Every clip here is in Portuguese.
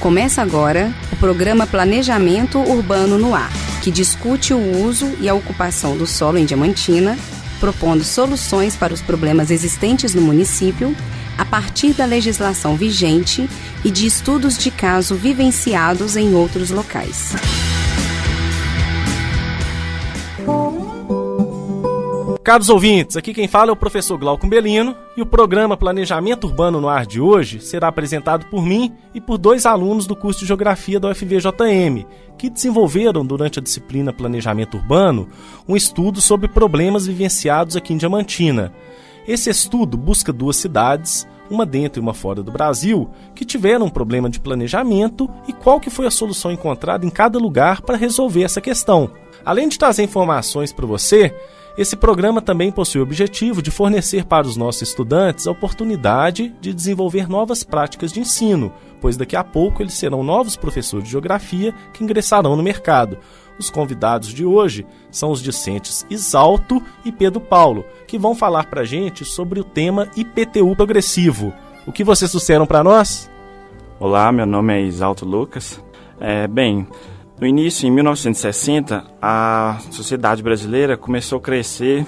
Começa agora o programa Planejamento Urbano no Ar, que discute o uso e a ocupação do solo em Diamantina, propondo soluções para os problemas existentes no município a partir da legislação vigente e de estudos de caso vivenciados em outros locais. Caros ouvintes, aqui quem fala é o professor Glauco Belino e o programa Planejamento Urbano no Ar de hoje será apresentado por mim e por 2 alunos do curso de Geografia da UFVJM, que desenvolveram durante a disciplina Planejamento Urbano um estudo sobre problemas vivenciados aqui em Diamantina. Esse estudo busca 2 cidades, uma dentro e uma fora do Brasil, que tiveram um problema de planejamento e qual que foi a solução encontrada em cada lugar para resolver essa questão. Além de trazer informações para você, esse programa também possui o objetivo de fornecer para os nossos estudantes a oportunidade de desenvolver novas práticas de ensino, pois daqui a pouco eles serão novos professores de geografia que ingressarão no mercado. Os convidados de hoje são os discentes Isalto e Pedro Paulo, que vão falar para a gente sobre o tema IPTU progressivo. O que vocês trouxeram para nós? Olá, meu nome é Isalto Lucas. No início, em 1960, a sociedade brasileira começou a crescer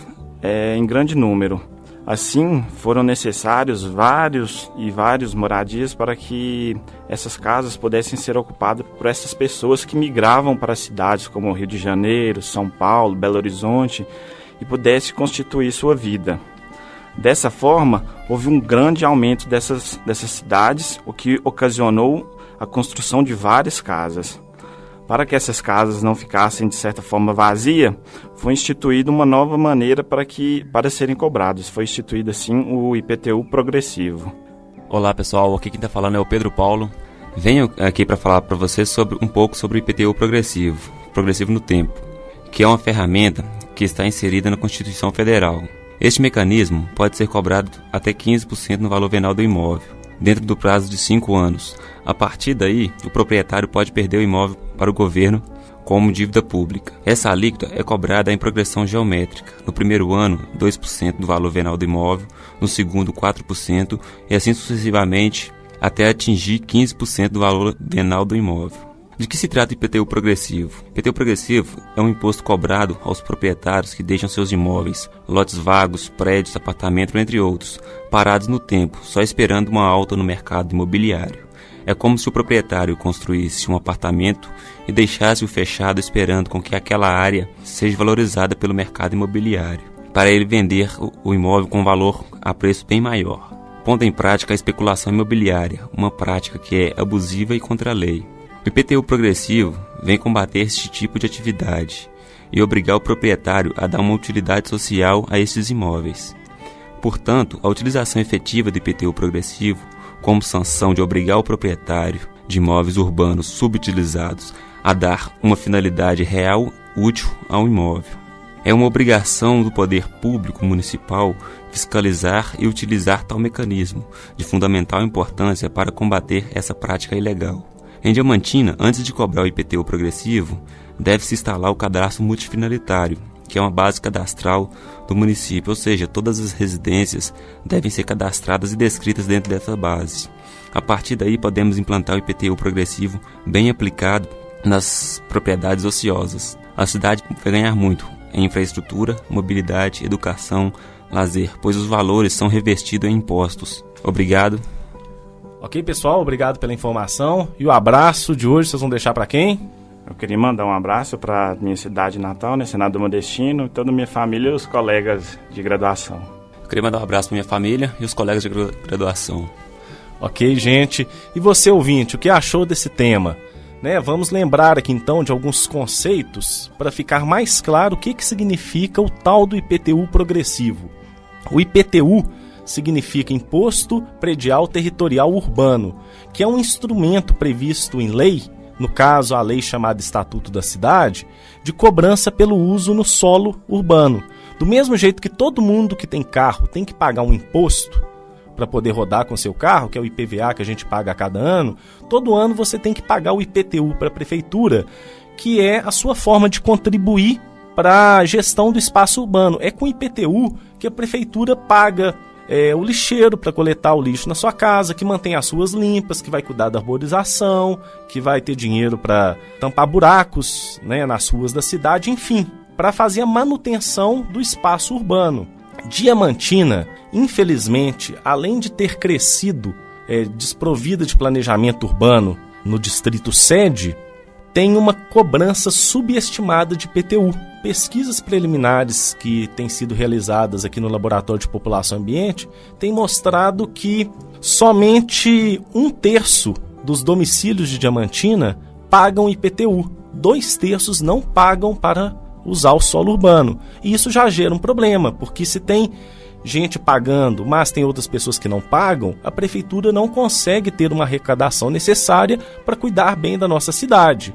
em grande número. Assim, foram necessários vários moradias para que essas casas pudessem ser ocupadas por essas pessoas que migravam para cidades como Rio de Janeiro, São Paulo, Belo Horizonte e pudessem constituir sua vida. Dessa forma, houve um grande aumento dessas cidades, o que ocasionou a construção de várias casas. Para que essas casas não ficassem, de certa forma, vazias, foi instituída uma nova maneira para serem cobrados. Foi instituído, assim, o IPTU progressivo. Olá, pessoal. Aqui quem está falando é o Pedro Paulo. Venho aqui para falar para vocês um pouco sobre o IPTU progressivo no tempo, que é uma ferramenta que está inserida na Constituição Federal. Este mecanismo pode ser cobrado até 15% no valor venal do imóvel, dentro do prazo de 5 anos. A partir daí, o proprietário pode perder o imóvel para o governo como dívida pública. Essa alíquota é cobrada em progressão geométrica. No primeiro ano, 2% do valor venal do imóvel, no segundo, 4%, e assim sucessivamente até atingir 15% do valor venal do imóvel. De que se trata o IPTU progressivo? O IPTU progressivo é um imposto cobrado aos proprietários que deixam seus imóveis, lotes vagos, prédios, apartamentos, entre outros, parados no tempo, só esperando uma alta no mercado imobiliário. É como se o proprietário construísse um apartamento e deixasse-o fechado esperando com que aquela área seja valorizada pelo mercado imobiliário, para ele vender o imóvel com valor a preço bem maior. Pondo em prática a especulação imobiliária, uma prática que é abusiva e contra a lei. O IPTU progressivo vem combater este tipo de atividade e obrigar o proprietário a dar uma utilidade social a esses imóveis. Portanto, a utilização efetiva do IPTU progressivo como sanção de obrigar o proprietário de imóveis urbanos subutilizados a dar uma finalidade real útil ao imóvel. É uma obrigação do poder público municipal fiscalizar e utilizar tal mecanismo, de fundamental importância para combater essa prática ilegal. Em Diamantina, antes de cobrar o IPTU progressivo, deve-se instalar o cadastro multifinalitário, que é uma base cadastral do município, ou seja, todas as residências devem ser cadastradas e descritas dentro dessa base. A partir daí, podemos implantar o IPTU progressivo bem aplicado nas propriedades ociosas. A cidade vai ganhar muito em infraestrutura, mobilidade, educação, lazer, pois os valores são revestidos em impostos. Obrigado. Ok, pessoal, obrigado pela informação. E o abraço de hoje vocês vão deixar para quem? Eu queria mandar um abraço para minha cidade natal, Senado Modestino, toda a minha família e os colegas de graduação. Eu queria mandar um abraço para minha família e os colegas de graduação. Ok, gente. E você, ouvinte, o que achou desse tema? Vamos lembrar aqui então de alguns conceitos para ficar mais claro o que significa o tal do IPTU progressivo. O IPTU significa Imposto Predial Territorial Urbano, que é um instrumento previsto em lei, no caso a lei chamada Estatuto da Cidade, de cobrança pelo uso no solo urbano. Do mesmo jeito que todo mundo que tem carro tem que pagar um imposto para poder rodar com seu carro, que é o IPVA que a gente paga a cada ano, todo ano você tem que pagar o IPTU para a prefeitura, que é a sua forma de contribuir para a gestão do espaço urbano. É com o IPTU que a prefeitura paga o lixeiro para coletar o lixo na sua casa, que mantém as ruas limpas, que vai cuidar da arborização, que vai ter dinheiro para tampar buracos, né, nas ruas da cidade, enfim, para fazer a manutenção do espaço urbano. Diamantina, infelizmente, além de ter crescido desprovida de planejamento urbano no distrito sede, tem uma cobrança subestimada de IPTU. Pesquisas preliminares que têm sido realizadas aqui no Laboratório de População e Ambiente têm mostrado que somente 1/3 dos domicílios de Diamantina pagam IPTU. 2/3 não pagam para usar o solo urbano. E isso já gera um problema, porque se tem gente pagando, mas tem outras pessoas que não pagam, a prefeitura não consegue ter uma arrecadação necessária para cuidar bem da nossa cidade.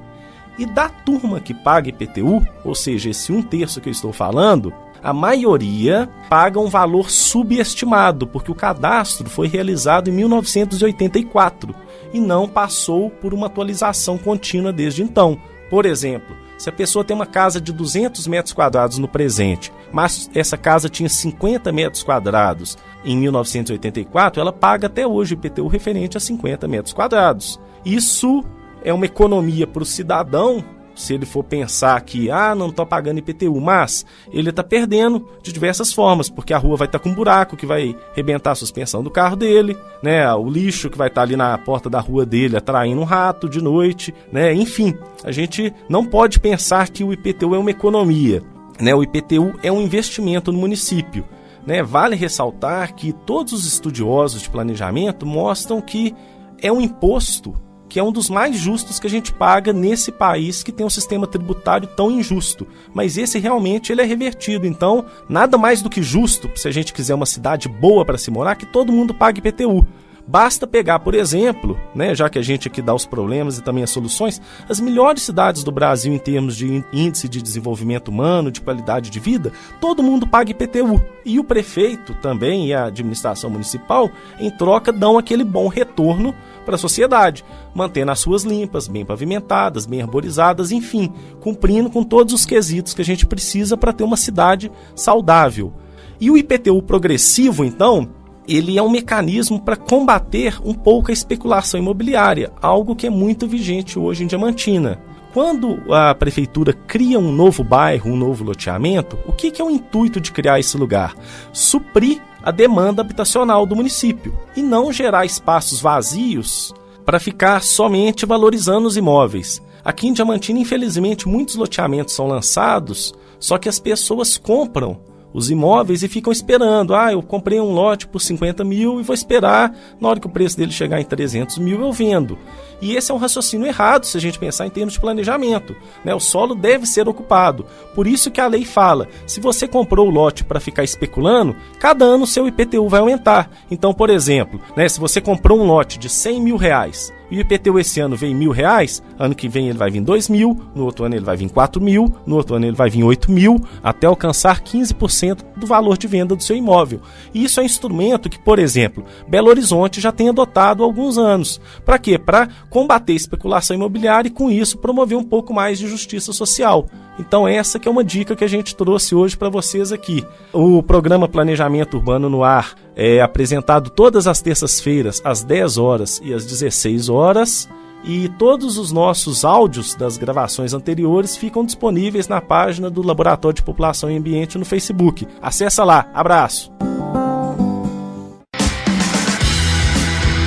E da turma que paga IPTU, ou seja, esse 1/3 que eu estou falando, a maioria paga um valor subestimado, porque o cadastro foi realizado em 1984 e não passou por uma atualização contínua desde então. Por exemplo, se a pessoa tem uma casa de 200 metros quadrados no presente, mas essa casa tinha 50 metros quadrados em 1984, ela paga até hoje o IPTU referente a 50 metros quadrados. Isso é uma economia para o cidadão, se ele for pensar que, não estou pagando IPTU, mas ele está perdendo de diversas formas, porque a rua vai estar com um buraco que vai arrebentar a suspensão do carro dele, né? O lixo que vai estar ali na porta da rua dele atraindo um rato de noite, né? Enfim, a gente não pode pensar que o IPTU é uma economia, né? O IPTU é um investimento no município, né? Vale ressaltar que todos os estudiosos de planejamento mostram que é um imposto que é um dos mais justos que a gente paga nesse país que tem um sistema tributário tão injusto. Mas esse realmente ele é revertido, então nada mais do que justo, se a gente quiser uma cidade boa para se morar, que todo mundo pague IPTU. Basta pegar, por exemplo, né, já que a gente aqui dá os problemas e também as soluções, as melhores cidades do Brasil em termos de índice de desenvolvimento humano, de qualidade de vida, todo mundo paga IPTU. E o prefeito também e a administração municipal, em troca, dão aquele bom retorno para a sociedade, mantendo as ruas limpas, bem pavimentadas, bem arborizadas, enfim, cumprindo com todos os quesitos que a gente precisa para ter uma cidade saudável. E o IPTU progressivo, então, ele é um mecanismo para combater um pouco a especulação imobiliária, algo que é muito vigente hoje em Diamantina. Quando a prefeitura cria um novo bairro, um novo loteamento, o que é o intuito de criar esse lugar? Suprir a demanda habitacional do município e não gerar espaços vazios para ficar somente valorizando os imóveis. Aqui em Diamantina, infelizmente, muitos loteamentos são lançados, só que as pessoas compram os imóveis e ficam esperando. Eu comprei um lote por 50 mil e vou esperar, na hora que o preço dele chegar em 300 mil eu vendo. E esse é um raciocínio errado se a gente pensar em termos de planejamento, né? O solo deve ser ocupado. Por isso que a lei fala, se você comprou o lote para ficar especulando, cada ano o seu IPTU vai aumentar. Então, por exemplo, né, se você comprou um lote de 100 mil reais e o IPTU esse ano veio R$1.000, ano que vem ele vai vir 2.000, no outro ano ele vai vir 4.000, no outro ano ele vai vir 8.000, até alcançar 15% do valor de venda do seu imóvel. E isso é um instrumento que, por exemplo, Belo Horizonte já tem adotado há alguns anos. Para quê? Para combater a especulação imobiliária e, com isso, promover um pouco mais de justiça social. Então essa que é uma dica que a gente trouxe hoje para vocês aqui. O programa Planejamento Urbano no Ar é apresentado todas as terças-feiras, às 10 horas e às 16 horas. E todos os nossos áudios das gravações anteriores ficam disponíveis na página do Laboratório de População e Ambiente no Facebook. Acessa lá. Abraço!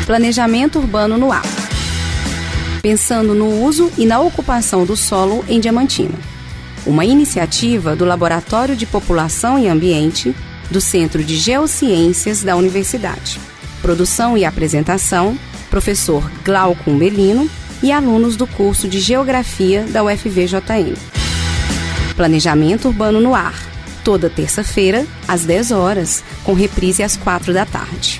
Planejamento Urbano no Ar. Pensando no uso e na ocupação do solo em Diamantina. Uma iniciativa do Laboratório de População e Ambiente do Centro de Geociências da Universidade. Produção e apresentação, professor Glaucum Belino e alunos do curso de Geografia da UFVJM. Planejamento Urbano no Ar, toda terça-feira, às 10 horas, com reprise às 4 da tarde.